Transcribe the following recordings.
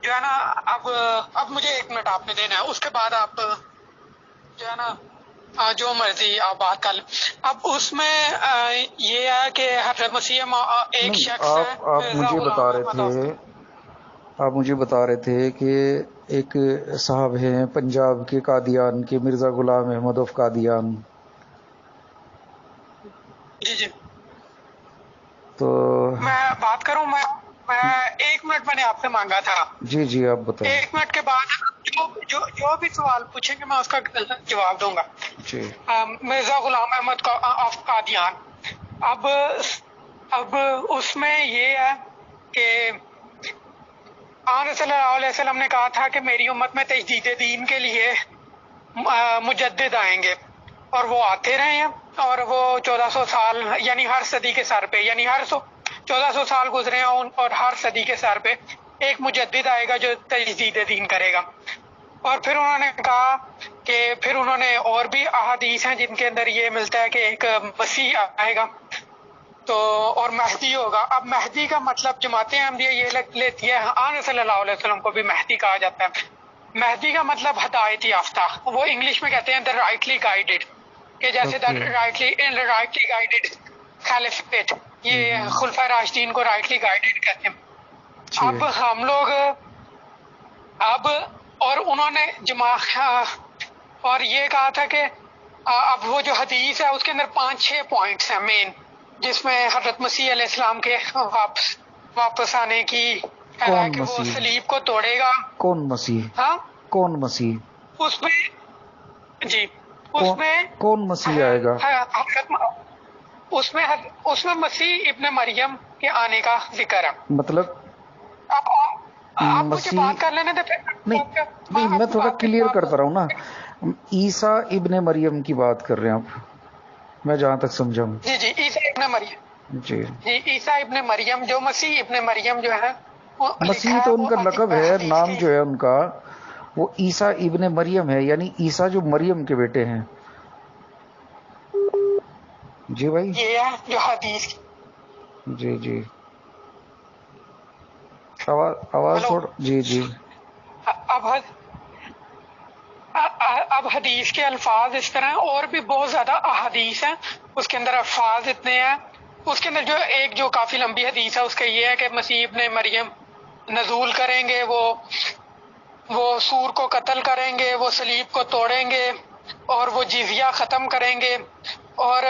جو ہے نا اب مجھے 1 منٹ آپ نے دینا ہے، اس کے بعد آپ جو ہے نا جو مرضی آپ بات کر لیں. اب اس میں یہ ہے کہ حضرت مسیح ایک نہیں، شخص ہے آپ مرزا مجھے غلام بتا رہے احمد تھے کہ ایک صاحب ہیں پنجاب کے قادیان کے، مرزا غلام احمد آف قادیان. جی تو میں بات کروں. میں 1 منٹ میں نے آپ سے مانگا تھا. جی آپ بتائیں. 1 منٹ کے بعد جو بھی سوال پوچھیں گے میں اس کا جواب دوں گا. جی مرزا غلام احمد آف قادیان. اب اس میں یہ ہے کہ آن صلی اللہ علیہ وسلم نے کہا تھا کہ میری امت میں تجدید دین کے لیے مجدد آئیں گے، اور وہ آتے رہے ہیں، اور وہ 1400 سال یعنی ہر صدی کے سر پہ، یعنی 1400 سال گزرے ہیں، اور ہر صدی کے سر پہ ایک مجدد آئے گا جو تجدید دین کرے گا. اور پھر انہوں نے کہا کہ پھر انہوں نے اور بھی احادیث ہیں جن کے اندر یہ ملتا ہے کہ ایک مسیح آئے گا تو اور مہدی ہوگا. اب مہدی کا مطلب جماعت احمدیہ یہ لیتی ہے، آن صلی اللہ علیہ وسلم کو بھی مہدی کہا جاتا ہے. مہدی کا مطلب ہدایت یافتہ، وہ انگلش میں کہتے ہیں دا رائٹلی گائیڈڈ، کہ جیسے دا رائٹلی گائیڈڈ خلیفیٹ، یہ خلفۂ راشدین کو رائٹلی گائیڈڈ کہتے ہیں. اب ہم لوگ اور انہوں نے اور یہ کہا تھا کہ اب وہ جو حدیث ہے اس کے اندر 5-6 پوائنٹس ہیں مین، جس میں حضرت مسیح علیہ السلام کے واپس آنے کی ہے کہ وہ صلیب کو توڑے گا. کون مسیح؟ ہاں کون مسیح؟ اس میں جی اس میں کون مسیح آئے گا؟ اس میں مسیح ابن مریم کے آنے کا ذکر ہے. مطلب آپ مجھے مسیح بات کر لینے دے. نہیں میں تھوڑا کلیئر کرتا رہا ہوں نا. عیسیٰ ابن مریم کی بات کر رہے ہیں آپ، میں جہاں تک سمجھا ہوں. جی عیسیٰ ابن مریم، جی عیسیٰ ابن مریم، جو مسیح ابن مریم جو ہے مسیح تو ان کا لقب ہے، نام جو ہے ان کا وہ عیسیٰ ابن مریم ہے، یعنی عیسیٰ جو مریم کے بیٹے ہیں. جی بھائی یہ ہے جو حدیث. جی آواز تھوڑا جی اب حدیث کے الفاظ اس طرح ہیں، اور بھی بہت زیادہ احادیث ہیں، اس کے اندر الفاظ اتنے ہیں. اس کے اندر جو کافی لمبی حدیث ہے اس کا یہ ہے کہ مسیح ابن مریم نزول کریں گے، وہ سور کو قتل کریں گے، وہ صلیب کو توڑیں گے، اور وہ جزیہ ختم کریں گے، اور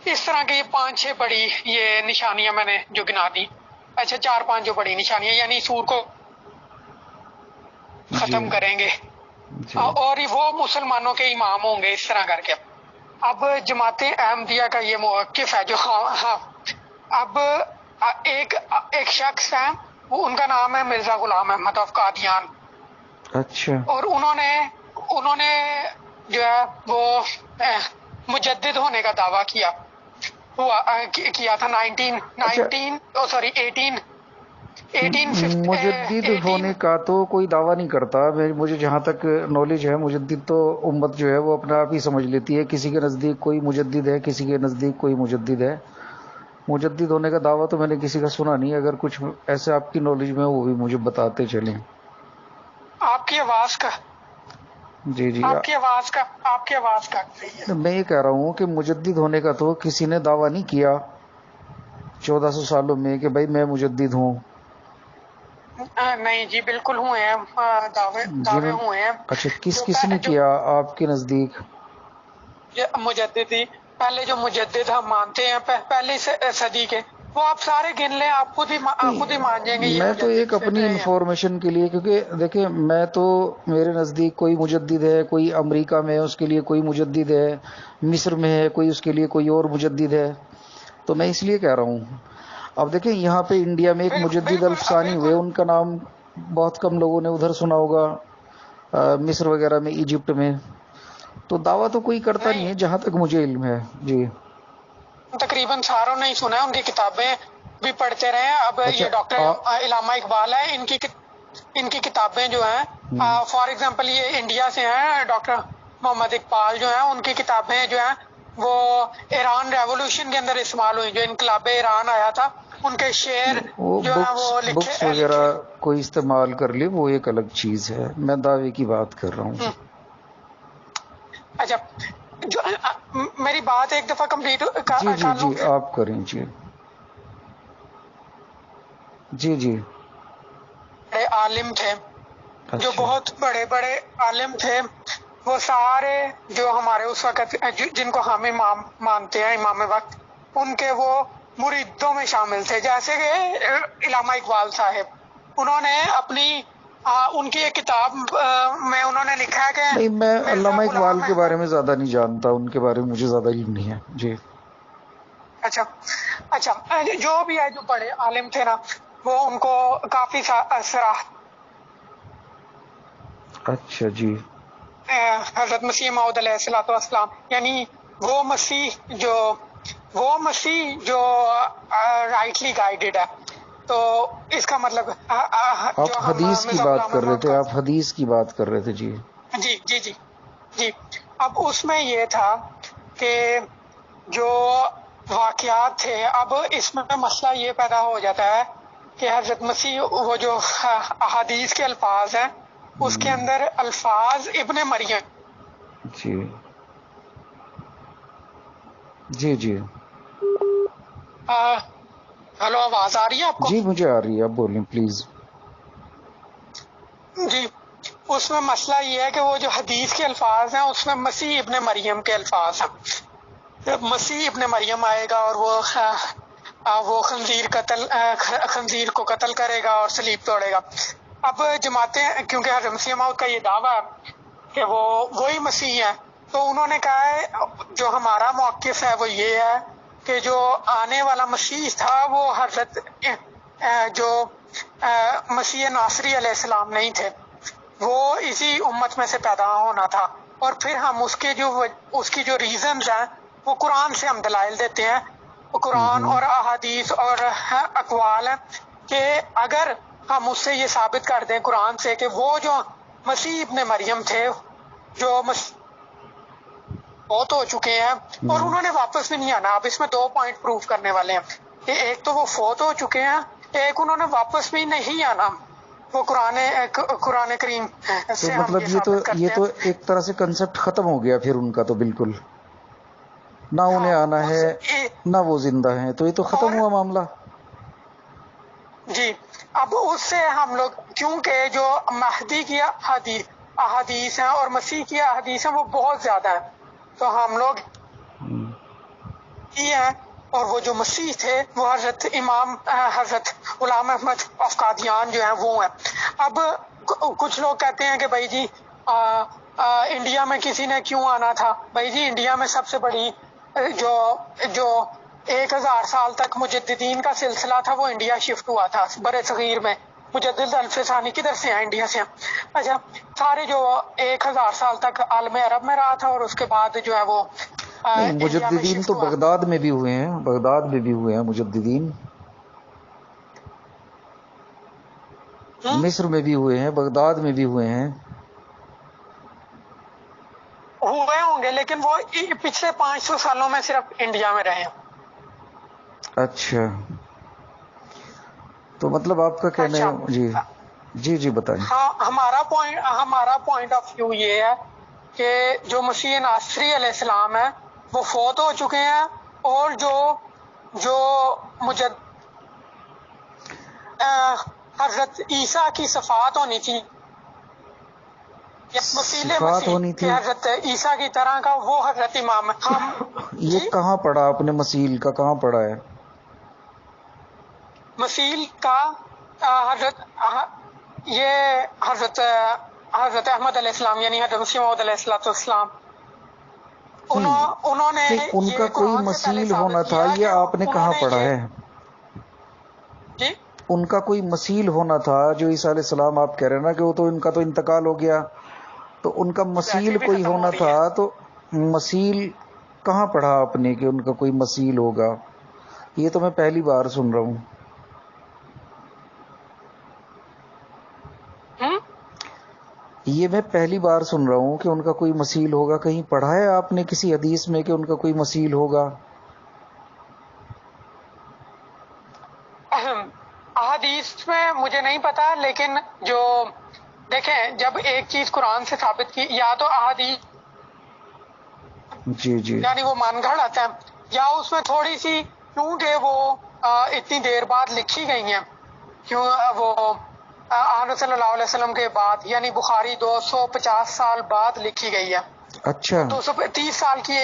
اس طرح کی 5-6 بڑی یہ نشانیاں میں نے جو گنا دی. اچھا 4-5 جو بڑی نشانیاں، یعنی سور کو ختم کریں گے، اور وہ مسلمانوں کے امام ہوں گے، اس طرح کر کے. اب جماعت احمدیہ کا یہ موقف ہے جو اب ایک شخص ہے، وہ ان کا نام ہے مرزا غلام احمد آف قادیان. اچھا. اور انہوں نے جو ہے وہ مجدد ہونے کا دعویٰ کیا تھا 1850. مجدد ہونے کا تو کوئی دعویٰ نہیں کرتا. مجھے جہاں تک نالج ہے مجدد تو امت جو ہے وہ اپنا آپ ہی سمجھ لیتی ہے. کسی کے نزدیک کوئی مجدد ہے، کسی کے نزدیک کوئی مجدد ہے. مجدد ہونے کا دعویٰ تو میں نے کسی کا سنا نہیں. اگر کچھ ایسے آپ کی نالج میں وہ بھی مجھے بتاتے چلیں. آپ کی آواز کا جی آپ کی آواز کا میں یہ کہہ رہا ہوں کہ مجدد ہونے کا تو کسی نے دعویٰ نہیں کیا 1400 سالوں میں کہ بھائی میں مجدد ہوں. نہیں جی بالکل ہوئے ہیں دعوے ہوئے ہیں. اچھا کس نے کیا آپ کے نزدیک؟ مجدد پہلے جو مجدد ہم مانتے ہیں پہلی صدی کے، وہ آپ سارے گن لیں، آپ خود ہی مان جائیں گے. میں تو ایک اپنی انفارمیشن کے لیے، کیونکہ دیکھیں میں تو میرے نزدیک کوئی مجدد ہے، کوئی امریکہ میں ہے اس کے لیے کوئی مجدد ہے، مصر میں ہے کوئی اس کے لیے کوئی اور مجدد ہے. تو میں اس لیے کہہ رہا ہوں. اب دیکھیں یہاں پہ انڈیا میں ایک مجدد الفسانی ہوئے، ان کا نام بہت کم لوگوں نے ادھر سنا ہوگا، مصر وغیرہ میں، ایجپٹ میں. تو دعویٰ تو کوئی کرتا نہیں ہے جہاں تک مجھے علم ہے. جی تقریباً ساروں نے ہی سنا ہے، ان کی کتابیں بھی پڑھتے رہے ہیں. اب یہ ڈاکٹر علامہ اقبال ہے، ان کی کتابیں جو ہیں فار ایگزامپل یہ انڈیا سے ہیں، ڈاکٹر محمد اقبال جو ہیں، ان کی کتابیں جو ہیں وہ ایران ریولوشن کے اندر استعمال ہوئی، جو انقلاب ایران آیا تھا، ان کے شعر وہ جو ہے وہ بکس وغیرہ کوئی استعمال کر لے وہ ایک الگ چیز ہے، میں دعوے کی بات کر رہا ہوں. اچھا، جو میری بات ایک دفعہ کمپلیٹ جی جی کر لوں. جی آپ کریں. جی جی جی. بڑے عالم تھے، جو اچھا. بہت بڑے بڑے عالم تھے، وہ سارے جو ہمارے اس وقت جن کو ہم امام مانتے ہیں، امام وقت، ان کے وہ مریدوں میں شامل تھے. جیسے کہ علامہ اقبال صاحب، انہوں نے اپنی ان کی ایک کتاب میں انہوں نے لکھا ہے کہ نہیں، میں مرزا علامہ اقبال غلام کے بارے میں زیادہ نہیں جانتا، ان کے بارے میں مجھے زیادہ علم نہیں ہے. جی. اچھا اچھا، جو بھی ہے، جو بڑے عالم تھے نا، وہ ان کو کافی سراہ اچھا. جی. حضرت مسیح موعود علیہ الصلوۃ والسلام، یعنی وہ مسیح جو رائٹلی گائیڈڈ ہے. تو اس کا مطلب جو آپ ہم حدیث کی مرزا بات غلام کر رہے احمد تھے، کا، آپ حدیث کی بات کر رہے تھے. جی. جی جی جی جی. اب اس میں یہ تھا کہ جو واقعات تھے، اب اس میں مسئلہ یہ پیدا ہو جاتا ہے کہ حضرت مسیح وہ جو احادیث کے الفاظ ہیں، اس کے اندر الفاظ ابن مریم. جی جی جی ہلو، آواز آ رہی ہے آپ کو؟ جی مجھے آ رہی ہے، آپ بولیں پلیز. جی. اس میں مسئلہ یہ ہے کہ وہ جو حدیث کے الفاظ ہیں، اس میں مسیح ابن مریم کے الفاظ ہیں. جب مسیح ابن مریم آئے گا اور وہ خنزیر کو قتل کرے گا اور صلیب توڑے گا. اب جماعتیں، کیونکہ حضرت مسیح موعود کا یہ دعویٰ ہے کہ وہ وہی مسیح ہے، تو انہوں نے کہا ہے جو ہمارا موقف ہے وہ یہ ہے کہ جو آنے والا مسیح تھا وہ حضرت جو مسیح ناصری علیہ السلام نہیں تھے، وہ اسی امت میں سے پیدا ہونا تھا. اور پھر ہم اس کی جو ریزنز ہیں وہ قرآن سے ہم دلائل دیتے ہیں، قرآن اور احادیث اور اقوال ہیں، کہ اگر ہم اس سے یہ ثابت کر دیں قرآن سے کہ وہ جو مسیح ابن مریم تھے، جو فوت ہو چکے ہیں اور انہوں نے واپس بھی نہیں آنا. اب اس میں 2 پوائنٹ پروف کرنے والے ہیں کہ ایک تو وہ فوت ہو چکے ہیں، ایک انہوں نے واپس بھی نہیں آنا. وہ قرآن کریم تو سے ہم مطلب یہ ثابت کرتے یہ ہیں. تو ایک طرح سے کنسپٹ ختم ہو گیا پھر ان کا، تو بالکل نہ انہیں آنا ہے نہ وہ زندہ ہیں، تو یہ تو ختم ہوا معاملہ. جی. اب اس سے ہم لوگ، کیونکہ جو مہدی کی احادیث ہیں اور مسیح کی احادیث ہیں وہ بہت زیادہ ہیں، تو ہم لوگ ہی ہیں، اور وہ جو مسیح تھے وہ حضرت غلام احمد آف قادیان جو ہیں وہ ہیں. اب کچھ لوگ کہتے ہیں کہ بھائی جی انڈیا میں کسی نے کیوں آنا تھا. بھائی جی انڈیا میں سب سے بڑی جو 1000 سال تک مجددین کا سلسلہ تھا وہ انڈیا شفٹ ہوا تھا. بر صغیر میں مجدد الف ثانی کدھر سے ہیں؟ انڈیا سے ہیں. اچھا، سارے جو 1000 سال تک عالم عرب میں رہا تھا اور اس کے بعد جو ہے وہ نہیں، انڈیا میں مجددین شفٹ تو ہوا. بغداد میں بھی ہوئے ہیں، بغداد میں بھی ہوئے ہیں مجددین، مصر میں بھی ہوئے ہیں، بغداد میں بھی ہوئے ہیں. ہوئے ہوں گے، لیکن وہ پچھلے 500 سالوں میں صرف انڈیا میں رہے ہیں. اچھا، تو مطلب آپ کا کہنا اچھا، ہے. جی جی جی بتائیں. ہاں، ہمارا پوائنٹ آف ویو یہ ہے کہ جو مسیح ناصری علیہ السلام ہے وہ فوت ہو چکے ہیں، اور جو حضرت عیسیٰ کی صفات ہونی تھی، وسیلے صفات مسیح ہونی کہ تھی. حضرت عیسیٰ کی طرح کا وہ حضرت امام ہم. یہ جی، کہاں پڑھا آپ نے؟ مسیل کا کہاں پڑھا ہے؟ مسیح کا یہ حضرت احمد علیہ السلام، یعنی حضرت مسیح موعود علیہ السلام، انہوں نے نہیں، ان کا یہ کوئی قرآن سے پہلے مسیل ہونا ثابت تھا، کیا کہ یہ آپ نے انہوں کہاں نے پڑھا یہ. ہے؟ جی، ان کا کوئی مسیل ہونا تھا، جو عیسیٰ علیہ السلام آپ کہہ رہے ہیں نا کہ وہ تو ان کا تو انتقال ہو گیا، تو ان کا مسیل بیٹری بھی کوئی ختم ہو ہونا رہی تھا. ہے. تو مسیل کہاں پڑھا آپ نے کہ ان کا کوئی مسیل ہوگا؟ یہ تو میں پہلی بار سن رہا ہوں. یہ میں پہلی بار سن رہا ہوں کہ ان کا کوئی مثیل ہوگا. کہیں پڑھا ہے آپ نے کسی حدیث میں کہ ان کا کوئی مثیل ہوگا؟ احادیث میں مجھے نہیں پتا، لیکن جو دیکھیں جب ایک چیز قرآن سے ثابت کی، یا تو احادیث جی جی یعنی وہ مان گھڑ آتا ہے، یا اس میں تھوڑی سی کیونکہ وہ اتنی دیر بعد لکھی گئی ہیں، کیوں وہ آن صلی اللہ علیہ وسلم کے بعد، یعنی بخاری 250 سال بعد لکھی گئی ہے. اچھا 230 سال کی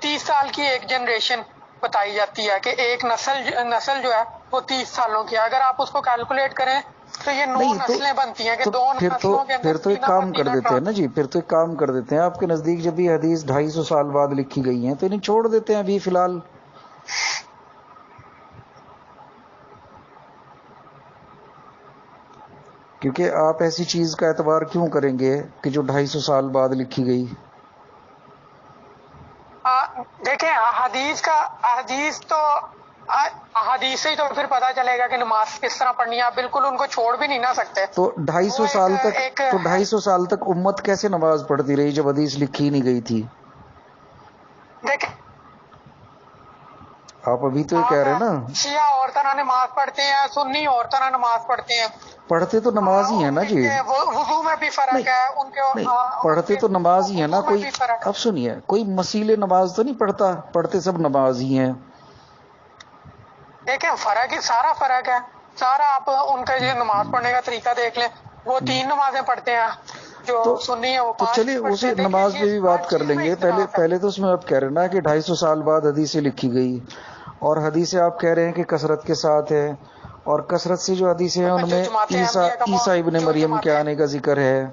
30 سال کی ایک جنریشن بتائی جاتی ہے کہ ایک نسل جو ہے وہ 30 سالوں کی ہے. اگر آپ اس کو کیلکولیٹ کریں تو یہ 9 نہیں تو نسلیں بنتی ہیں کہ تو 2 پھر نسلوں کے اندر تو ایک کام کر دیتے ہیں نا جی، پھر تو ایک کام کر دیتے ہیں، آپ کے نزدیک جب یہ حدیث 250 سال بعد لکھی گئی ہیں تو انہیں چھوڑ دیتے ہیں ابھی فی الحال. کیونکہ آپ ایسی چیز کا اعتبار کیوں کریں گے کہ جو 250 سال بعد لکھی گئی؟ دیکھیں حدیث سے ہی تو پھر پتا چلے گا کہ نماز کس طرح پڑھنی ہے. آپ بالکل ان کو چھوڑ بھی نہیں نہ سکتے. تو 250 سال تک امت کیسے نماز پڑھتی رہی جب حدیث لکھی نہیں گئی تھی؟ دیکھیں آپ ابھی تو یہ کہہ رہے ہیں نا شیعہ اور طرح نماز پڑھتے ہیں، سنی اور طرح نماز پڑھتے ہیں. پڑھتے تو نماز ہی ہے نا جی. وضو میں بھی فرق ہے ان کے، نہیں پڑھتے تو نماز ہی ہے نا. کوئی اب سنیے، کوئی مسیل نماز تو نہیں پڑھتا، پڑھتے سب نماز ہی ہیں. دیکھیں سارا فرق ہے سارا. آپ ان کا یہ نماز پڑھنے کا طریقہ دیکھ لیں، وہ 3 نمازیں پڑھتے ہیں، جو سنی ہے وہ 5 چلیے پڑھتے اسی ہیں. نماز پہ بھی بات کر لیں گے. پہلے تو اس میں آپ کہہ رہے ہیں نا کہ 250 سال بعد حدیثیں لکھی گئی، اور حدیثیں آپ کہہ رہے ہیں کہ کثرت کے ساتھ ہے، اور کثرت سے جو حدیثیں ہیں ان میں عیسیٰ ابن مریم کے آنے کا ذکر ہے.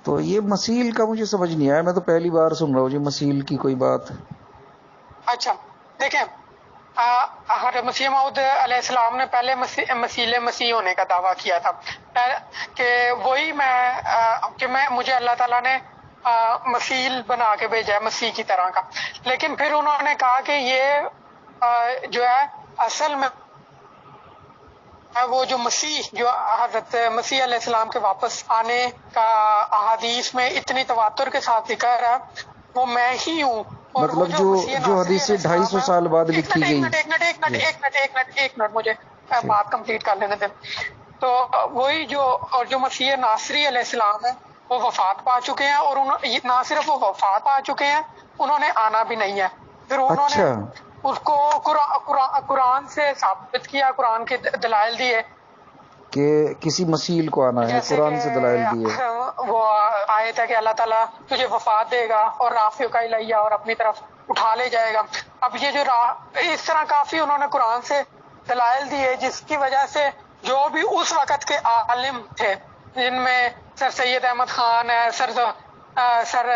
تو یہ مسیل کا مجھے سمجھ نہیں آیا، میں تو پہلی بار سن رہا ہوں جی مسیل کی کوئی بات. اچھا دیکھیں حضرت مسیح موعود علیہ السلام نے پہلے مسیح ہونے کا دعویٰ کیا تھا کہ وہی مجھے اللہ تعالیٰ نے مسیل بنا کے بھیجا ہے مسیح کی طرح کا. لیکن پھر انہوں نے کہا کہ یہ جو ہے اصل میں وہ جو مسیح جو حضرت مسیح علیہ السلام کے واپس آنے کا احادیث میں اتنی تواتر کے ساتھ ذکر ہے وہ میں ہی ہوں. اور مطلب جو حدیثیں 250 سال بعد لکھی گئی. ایک منٹ مجھے بات کمپلیٹ کر لینے دیں. تو وہی جو مسیح ناصری علیہ السلام ہے وہ وفات پا چکے ہیں، اور نہ صرف وہ وفات پا چکے ہیں، انہوں نے آنا بھی نہیں ہے. پھر انہوں نے اس کو قرآن سے ثابت کیا، قرآن کے دلائل دیے کہ کسی مسیل کو آنا ہے، قرآن سے دلائل دیے. وہ آیت ہے کہ اللہ تعالیٰ تجھے وفات دے گا اور رافع کا الیہ اور اپنی طرف اٹھا لے جائے گا. اب یہ جو اس طرح کافی انہوں نے قرآن سے دلائل دیے، جس کی وجہ سے جو بھی اس وقت کے عالم تھے، جن میں سر سید احمد خان ہے، سر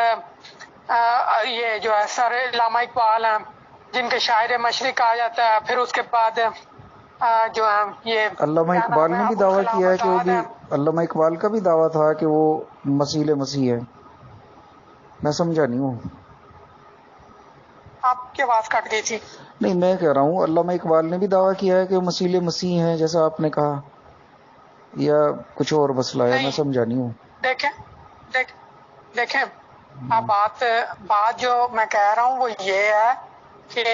یہ جو ہے سر علامہ اقبال ہیں، جن کے شاعر مشرق کہا جاتا ہے. پھر اس کے بعد جو ہے یہ علامہ اقبال نے بھی دعویٰ کیا ہے کہ وہ بھی، علامہ اقبال کا بھی دعویٰ تھا کہ وہ مسیح ہے. میں سمجھا نہیں ہوں. آپ کی آواز کٹ گئی تھی. نہیں میں کہہ رہا ہوں علامہ اقبال نے بھی دعویٰ کیا ہے کہ وہ مسیح ہیں جیسا آپ نے کہا، یا کچھ اور مسئلہ ہے؟ میں سمجھا نہیں ہوں. دیکھیں اب بات جو میں کہہ رہا ہوں وہ یہ ہے کہ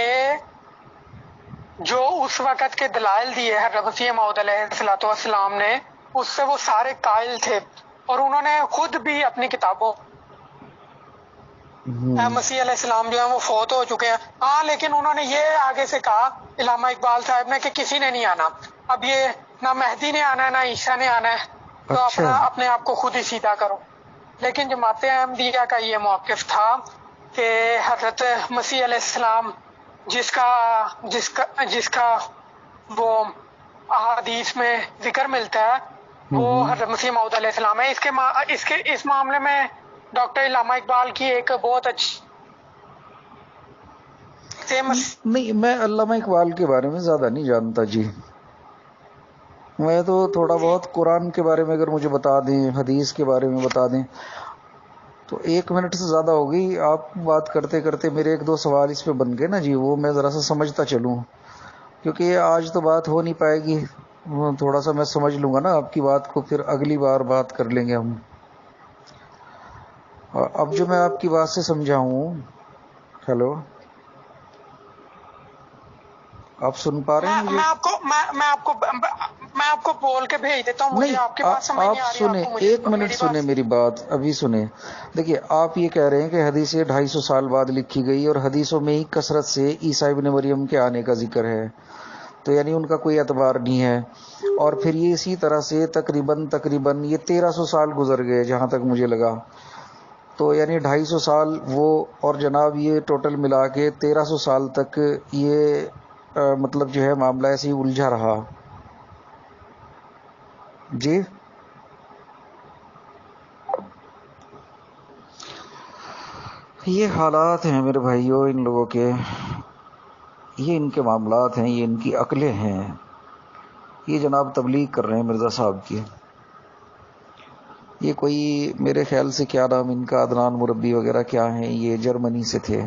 جو اس وقت کے دلائل دیے حضرت مسیح موعود علیہ السلام نے، اس سے وہ سارے قائل تھے، اور انہوں نے خود بھی اپنی کتابوں مسیح علیہ السلام جو ہے وہ فوت ہو چکے ہیں. ہاں لیکن انہوں نے یہ آگے سے کہا علامہ اقبال صاحب نے کہ کسی نے نہیں آنا. اب یہ نہ مہدی نے آنا ہے نہ عیسیٰ نے آنا ہے، تو اپنے آپ کو خود ہی سیدھا کرو. لیکن جماعت احمدیہ کا یہ موقف تھا کہ حضرت مسیح علیہ السلام جس کا وہ احادیث میں ذکر ملتا ہے وہ حضرت مسیح موعود علیہ السلام ہے. اس معاملے میں ڈاکٹر علامہ اقبال کی ایک بہت اچھی نہیں، میں علامہ اقبال کے بارے میں زیادہ نہیں جانتا جی. میں تو تھوڑا بہت قرآن کے بارے میں اگر مجھے بتا دیں، حدیث کے بارے میں بتا دیں تو 1 منٹ سے زیادہ ہو گئی. آپ بات کرتے کرتے میرے 1-2 سوال اس پہ بن گئے نا جی، وہ میں ذرا سا سمجھتا چلوں، کیونکہ یہ آج تو بات ہو نہیں پائے گی. وہ تھوڑا سا میں سمجھ لوں گا نا آپ کی بات کو، پھر اگلی بار بات کر لیں گے ہم. اب جو میں آپ کی بات سے سمجھا ہوں. ہیلو، آپ سن پا رہے ہیں مجھے؟ میں آپ کو بول کے بھیج دیتا ہوں. مجھے نہیں، آپ کی بات سمجھ نہیں آپ آ رہی. سنیں، ایک منٹ سنیں میری بات، ابھی سنیں. دیکھیے، آپ یہ کہہ رہے ہیں کہ حدیث 250 سال بعد لکھی گئی اور حدیثوں میں ہی کثرت سے عیسیٰ ابن مریم کے آنے کا ذکر ہے، تو یعنی ان کا کوئی اعتبار نہیں ہے. اور پھر یہ اسی طرح سے تقریباً یہ 1300 سال گزر گئے جہاں تک مجھے لگا، تو یعنی 250 سال وہ، اور جناب یہ ٹوٹل ملا کے 1300 سال تک یہ مطلب جو ہے معاملہ ایسے ہی الجھا رہا. جی، یہ حالات ہیں میرے بھائیوں ان لوگوں کے، یہ ان کے معاملات ہیں، یہ ان کی عقلیں ہیں. یہ جناب تبلیغ کر رہے ہیں مرزا صاحب کی. یہ کوئی میرے خیال سے کیا نام ان کا، عدنان مربی وغیرہ کیا ہیں، یہ جرمنی سے تھے.